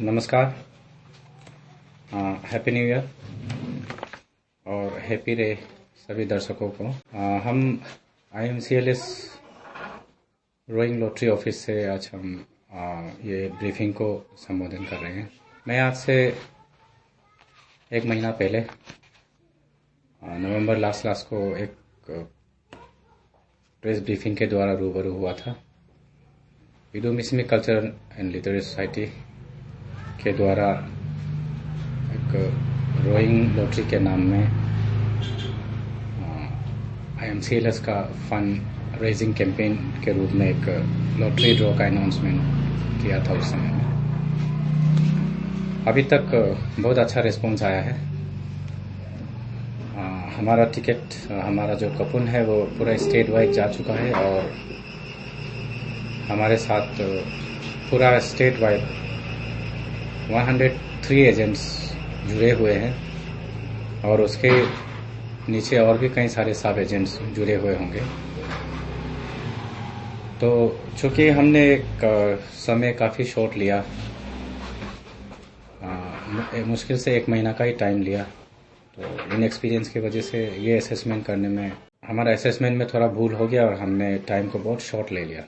नमस्कार। Happy new year और happy रे सभी दर्शकों को। हम IMCLS रोइंग लॉटरी ऑफिस से आज हम ये ब्रीफिंग को संबोधन कर रहे हैं। मैं आज से एक महीना पहले नवंबर लास्ट को एक प्रेस ब्रीफिंग के द्वारा रूबरू हुआ था। विदुमिस्मी कल्चरल एंड लिटरेरी सोसाइटी के द्वारा एक रोइंग लॉटरी के नाम में IMCLS का फंड रेजिंग कैंपेन के रूप में एक लॉटरी ड्रॉ का अनाउंसमेंट किया था उस समय में। अभी तक बहुत अच्छा रिस्पॉन्स आया है। हमारा टिकट, हमारा जो कूपन है वो पूरा स्टेट वाइड जा चुका है और हमारे साथ पूरा स्टेट वाइड 103 एजेंट्स जुड़े हुए हैं और उसके नीचे और भी कई सारे सब एजेंट्स जुड़े हुए होंगे। तो चूँकि हमने एक समय काफ़ी शॉर्ट लिया, मुश्किल से एक महीना का ही टाइम लिया, तो इन एक्सपीरियंस की वजह से ये असेसमेंट करने में हमारा असेसमेंट में थोड़ा भूल हो गया और हमने टाइम को बहुत शॉर्ट ले लिया।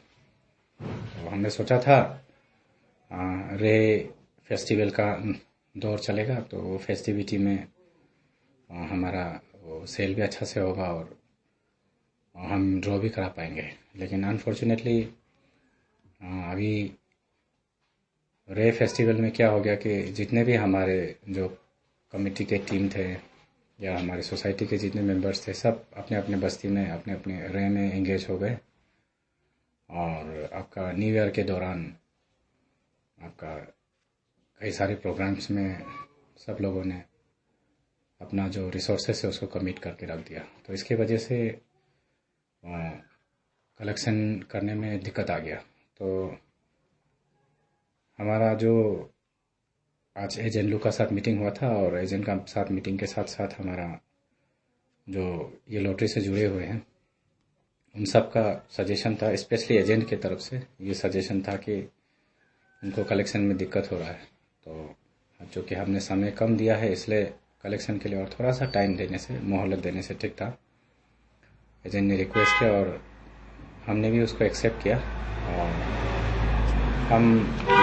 तो हमने सोचा था रे फेस्टिवल का दौर चलेगा तो वो फेस्टिविटी में हमारा वो सेल भी अच्छा से होगा और हम ड्रॉ भी करा पाएंगे। लेकिन अनफॉर्चुनेटली अभी रे फेस्टिवल में क्या हो गया कि जितने भी हमारे जो कमेटी के टीम थे या हमारे सोसाइटी के जितने मेंबर्स थे, सब अपने अपने बस्ती में अपने अपने रे में एंगेज हो गए और आपका न्यू ईयर के दौरान आपका कई सारे प्रोग्राम्स में सब लोगों ने अपना जो रिसोर्सेस है उसको कमिट करके रख दिया। तो इसकी वजह से कलेक्शन करने में दिक्कत आ गया। तो हमारा जो आज एजेंट लोग का साथ मीटिंग हुआ था और एजेंट का साथ मीटिंग के साथ साथ हमारा जो ये लॉटरी से जुड़े हुए हैं उन सब का सजेशन था, स्पेशली एजेंट की तरफ से ये सजेशन था कि उनको कलेक्शन में दिक्कत हो रहा है। तो चूँकि हमने समय कम दिया है इसलिए कलेक्शन के लिए और थोड़ा सा टाइम देने से, मोहलत देने से ठीक था। एजेंट ने रिक्वेस्ट किया और हमने भी उसको एक्सेप्ट किया और हम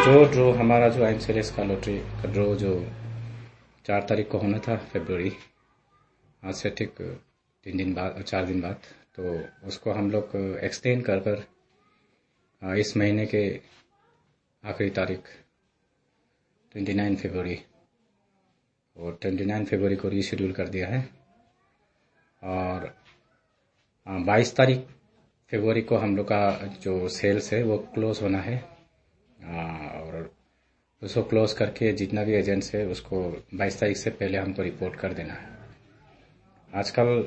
जो ड्रॉ हमारा जो IMCLS का लॉटरी का ड्रॉ जो 4 तारीख को होना था फरवरी, आज से ठीक 3 दिन बाद 4 दिन बाद, तो उसको हम लोग एक्सटेंड कर इस महीने के आखिरी तारीख 29 फरवरी और 29 फरवरी को रीशेड्यूल कर दिया है। और 22 तारीख फरवरी को हम लोग का जो सेल्स है वो क्लोज होना है और उसको क्लोज करके जितना भी एजेंट्स है उसको 22 तारीख से पहले हमको रिपोर्ट कर देना है। आजकल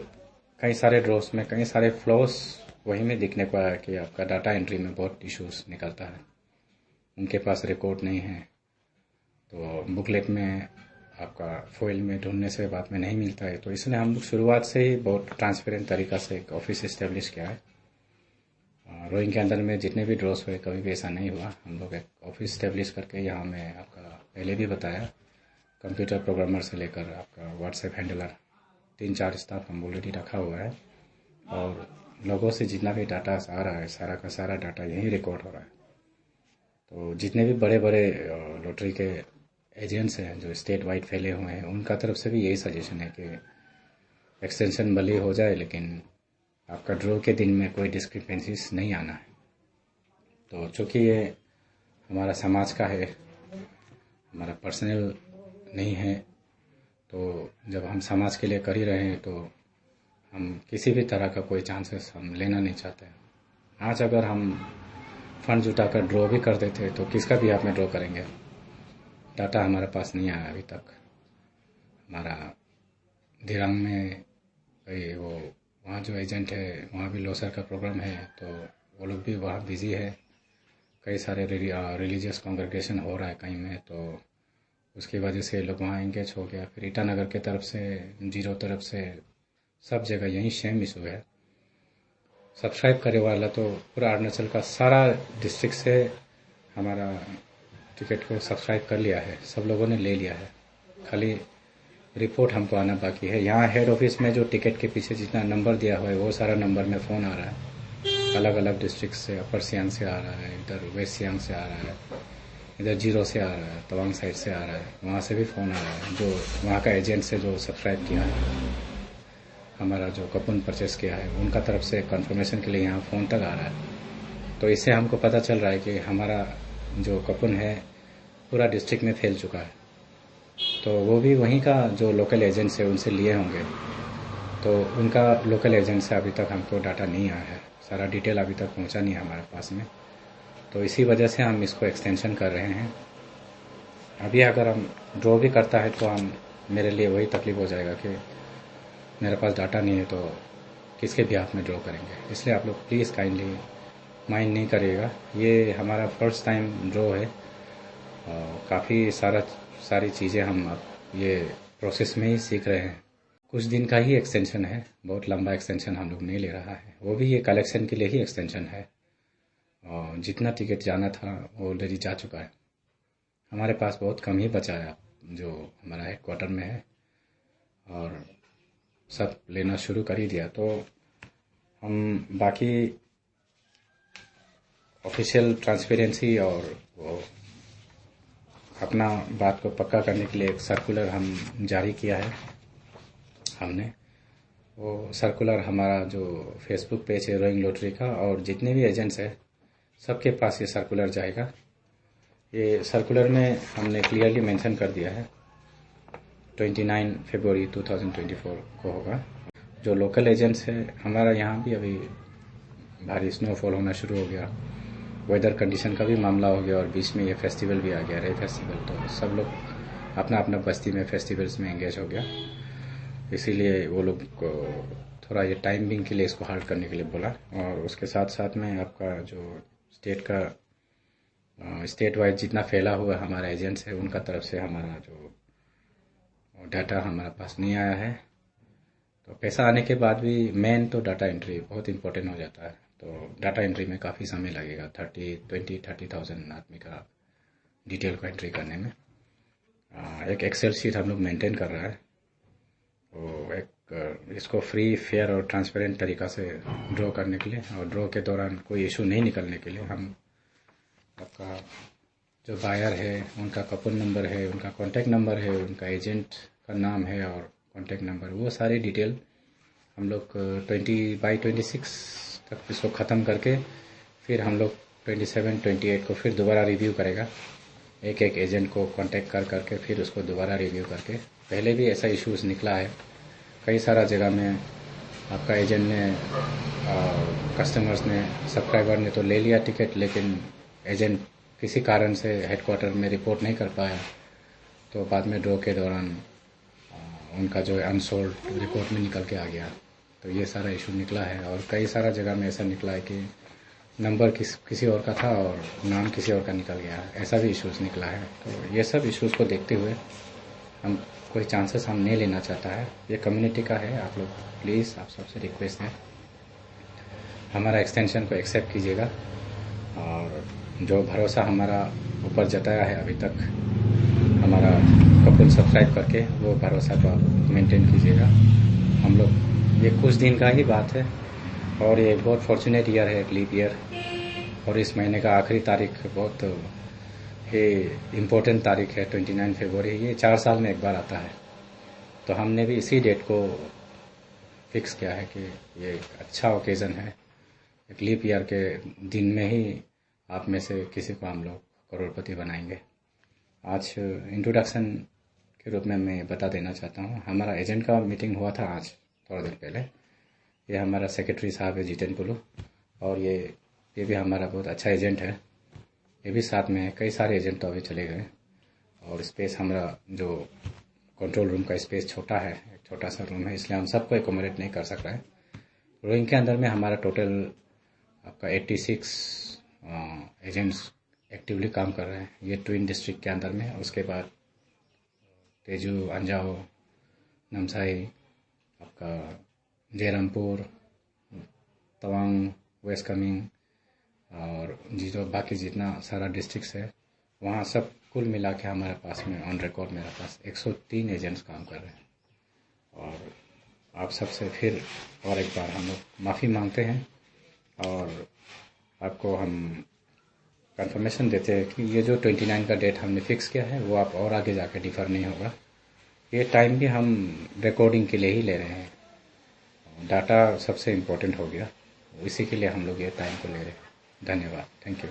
कई सारे ड्रॉस में कई सारे फ्लॉस वही में दिखने को आया कि आपका डाटा एंट्री में बहुत इश्यूज निकलता है, उनके पास रिकॉर्ड नहीं है, तो बुकलेट में आपका फॉइल में ढूंढने से बाद में नहीं मिलता है। तो इसलिए हम लोग शुरुआत से ही बहुत ट्रांसपेरेंट तरीका से एक ऑफिस इस्टेब्लिश किया है। रोइंग के अंदर में जितने भी ड्रॉस हुए कभी भी ऐसा नहीं हुआ। हम लोग एक ऑफिस इस्टेब्लिश करके यहाँ में आपका पहले भी बताया, कंप्यूटर प्रोग्रामर से लेकर आपका व्हाट्सएप हैंडलर 3-4 स्टाफ हम ऑलरेडी रखा हुआ है और लोगों से जितना भी डाटा आ रहा है सारा का सारा डाटा यहीं रिकॉर्ड हो रहा है। तो जितने भी बड़े बड़े लॉटरी के एजेंट्स हैं जो स्टेट वाइड फैले हुए हैं उनका तरफ से भी यही सजेशन है कि एक्सटेंशन भले हो जाए लेकिन आपका ड्रॉ के दिन में कोई डिस्क्रिपेंसीज नहीं आना है। तो चूँकि ये हमारा समाज का है, हमारा पर्सनल नहीं है, तो जब हम समाज के लिए कर ही रहे हैं तो हम किसी भी तरह का कोई चांसेस हम लेना नहीं चाहते। आज अगर हम फंड जुटाकर ड्रॉ भी कर देते तो किसका भी आप में ड्रॉ करेंगे। डाटा हमारे पास नहीं आया अभी तक। हमारा दिरांग में वो वहाँ जो एजेंट है वहाँ भी लोसर का प्रोग्राम है तो वो लोग भी वहाँ बिज़ी है। कई सारे रिलीजियस कॉन्ग्रेगेशन हो रहा है कहीं में, तो उसकी वजह से लोग वहाँ एंगेज हो गया। फिर ईटानगर के तरफ से, जीरो तरफ से, सब जगह यही सेम इशू है। सब्सक्राइब करे वाला तो पूरा अरुणाचल का सारा डिस्ट्रिक्ट से हमारा टिकट को सब्सक्राइब कर लिया है, सब लोगों ने ले लिया है, खाली रिपोर्ट हमको आना बाकी है। यहाँ हेड ऑफिस में जो टिकट के पीछे जितना नंबर दिया हुआ है वो सारा नंबर में फ़ोन आ रहा है, अलग अलग डिस्ट्रिक्ट से, अपर सियांग से आ रहा है, इधर वेस्ट सियांग से आ रहा है, इधर जीरो से आ रहा है, तवांग साइड से आ रहा है, वहाँ से भी फ़ोन आ रहा है, जो वहाँ का एजेंट से जो सब्सक्राइब किया है, हमारा जो कूपन परचेस किया है, उनका तरफ से कंफर्मेशन के लिए यहाँ फ़ोन तक आ रहा है। तो इससे हमको पता चल रहा है कि हमारा जो कूपन है पूरा डिस्ट्रिक्ट में फैल चुका है। तो वो भी वहीं का जो लोकल एजेंट्स है उनसे लिए होंगे, तो उनका लोकल एजेंट से अभी तक हमको डाटा नहीं आया है, सारा डिटेल अभी तक पहुंचा नहीं है हमारे पास में। तो इसी वजह से हम इसको एक्सटेंशन कर रहे हैं। अभी अगर हम ड्रॉ भी करता है तो मेरे लिए वही तकलीफ हो जाएगा कि मेरे पास डाटा नहीं है, तो किसके बिहाफ में ड्रॉ करेंगे। इसलिए आप लोग प्लीज़ काइंडली माइंड नहीं करिएगा, ये हमारा फर्स्ट टाइम ड्रॉ है। काफ़ी सारी चीज़ें हम अब ये प्रोसेस में ही सीख रहे हैं। कुछ दिन का ही एक्सटेंशन है, बहुत लंबा एक्सटेंशन हम लोग नहीं ले रहा है, वो भी ये कलेक्शन के लिए ही एक्सटेंशन है। और जितना टिकट जाना था वो ऑलरेडी जा चुका है, हमारे पास बहुत कम ही बचा है जो हमारा हेड क्वार्टर में है, और सब लेना शुरू कर ही दिया। तो हम बाकी ऑफिशियल ट्रांसपेरेंसी और वो अपना बात को पक्का करने के लिए एक सर्कुलर हम जारी किया है हमने। वो सर्कुलर हमारा जो फेसबुक पेज है रोइंग लॉटरी का, और जितने भी एजेंट्स हैं सबके पास ये सर्कुलर जाएगा। ये सर्कुलर में हमने क्लियरली मेंशन कर दिया है 29 फरवरी 2024 को होगा। जो लोकल एजेंट्स है, हमारा यहाँ भी अभी भारी स्नोफॉल होना शुरू हो गया, वेदर कंडीशन का भी मामला हो गया, और बीच में ये फेस्टिवल भी आ गया, रे फेस्टिवल। तो सब लोग अपना अपना बस्ती में फेस्टिवल्स में एंगेज हो गया, इसीलिए वो लोग को थोड़ा ये टाइमिंग के लिए इसको हार्ड करने के लिए बोला। और उसके साथ साथ में आपका जो स्टेट वाइज जितना फैला हुआ हमारा एजेंट्स है, उनका तरफ से हमारा जो डाटा हमारे पास नहीं आया है। तो पैसा आने के बाद भी मेन तो डाटा एंट्री बहुत इंपॉर्टेंट हो जाता है। तो डाटा एंट्री में काफ़ी समय लगेगा, 30,000 आदमी का डिटेल को एंट्री करने में। एक एक्सेल शीट हम लोग मेंटेन कर रहा है, तो इसको फ्री, फेयर और ट्रांसपेरेंट तरीका से ड्रॉ करने के लिए, और ड्रॉ के दौरान कोई इशू नहीं निकलने के लिए हम आपका जो बायर है उनका कूपन नंबर है, उनका कॉन्टैक्ट नंबर है, उनका एजेंट का नाम है और कॉन्टैक्ट नंबर, वो सारी डिटेल हम लोग 26 तक इसको ख़त्म करके फिर हम लोग 27-28 को फिर दोबारा रिव्यू करेगा, एक एक एजेंट को कांटेक्ट करके फिर उसको दोबारा रिव्यू करके। पहले भी ऐसा इश्यूज निकला है कई सारा जगह में, आपका एजेंट ने कस्टमर्स ने, सब्सक्राइबर ने तो ले लिया टिकट, लेकिन एजेंट किसी कारण से हेडक्वार्टर में रिपोर्ट नहीं कर पाया, तो बाद में ड्रॉ के दौरान उनका जो अनसोल्ड रिपोर्ट में निकल के आ गया। तो ये सारा इशू निकला है, और कई सारा जगह में ऐसा निकला है कि नंबर किसी और का था और नाम किसी और का निकल गया, ऐसा भी इश्यूज निकला है। तो ये सब इश्यूज को देखते हुए हम कोई चांसेस हम नहीं लेना चाहता है, ये कम्युनिटी का है। आप लोग प्लीज़, आप सबसे रिक्वेस्ट है, हमारा एक्सटेंशन को एक्सेप्ट कीजिएगा, और जो भरोसा हमारा ऊपर जताया है अभी तक हमारा कूपन सब्सक्राइब करके, वो भरोसा को मेंटेन कीजिएगा। हम लोग ये कुछ दिन का ही बात है, और ये बहुत फॉर्चुनेट ईयर है, एक लीप ईयर, और इस महीने का आखिरी तारीख बहुत ही इम्पोर्टेंट तारीख है 29 फरवरी। ये 4 साल में एक बार आता है, तो हमने भी इसी डेट को फिक्स किया है कि ये एक अच्छा ओकेज़न है, एक लीप ईयर के दिन में ही आप में से किसी को हम लोग करोड़पति बनाएंगे। आज इंट्रोडक्शन के रूप में मैं बता देना चाहता हूँ, हमारा एजेंट का मीटिंग हुआ था आज थोड़ा देर पहले। ये हमारा सेक्रेटरी साहब है जितेन पुलू, और ये भी हमारा बहुत अच्छा एजेंट है, ये भी साथ में है। कई सारे एजेंट तो अभी चले गए, और स्पेस हमारा जो कंट्रोल रूम का स्पेस छोटा है, एक छोटा सा रूम है, इसलिए हम सबको एकोमोडेट नहीं कर सक रहे हैं। रोइंग के अंदर में हमारा टोटल आपका 86 एजेंट्स एक्टिवली काम कर रहे हैं, ये ट्विन डिस्ट्रिक्ट के अंदर में। उसके बाद तेजू, अंजाओ, नामसाई, आपका जयरामपुर, तवांग, वेस्ट कामेंग, और जो बाकी जितना सारा डिस्ट्रिक्ट्स है वहाँ सब कुल मिला के हमारे पास में ऑन रिकॉर्ड मेरे पास 103 एजेंट्स काम कर रहे हैं। और आप सबसे फिर और एक बार हम लोग माफ़ी मांगते हैं और आपको हम कंफर्मेशन देते हैं कि ये जो 29 का डेट हमने फ़िक्स किया है वो आप और आगे जाके डिफ़र नहीं होगा। ये टाइम भी हम रिकॉर्डिंग के लिए ही ले रहे हैं। डाटा सबसे इम्पोर्टेंट हो गया, इसी के लिए हम लोग ये टाइम को ले रहे हैं। धन्यवाद। Thank you.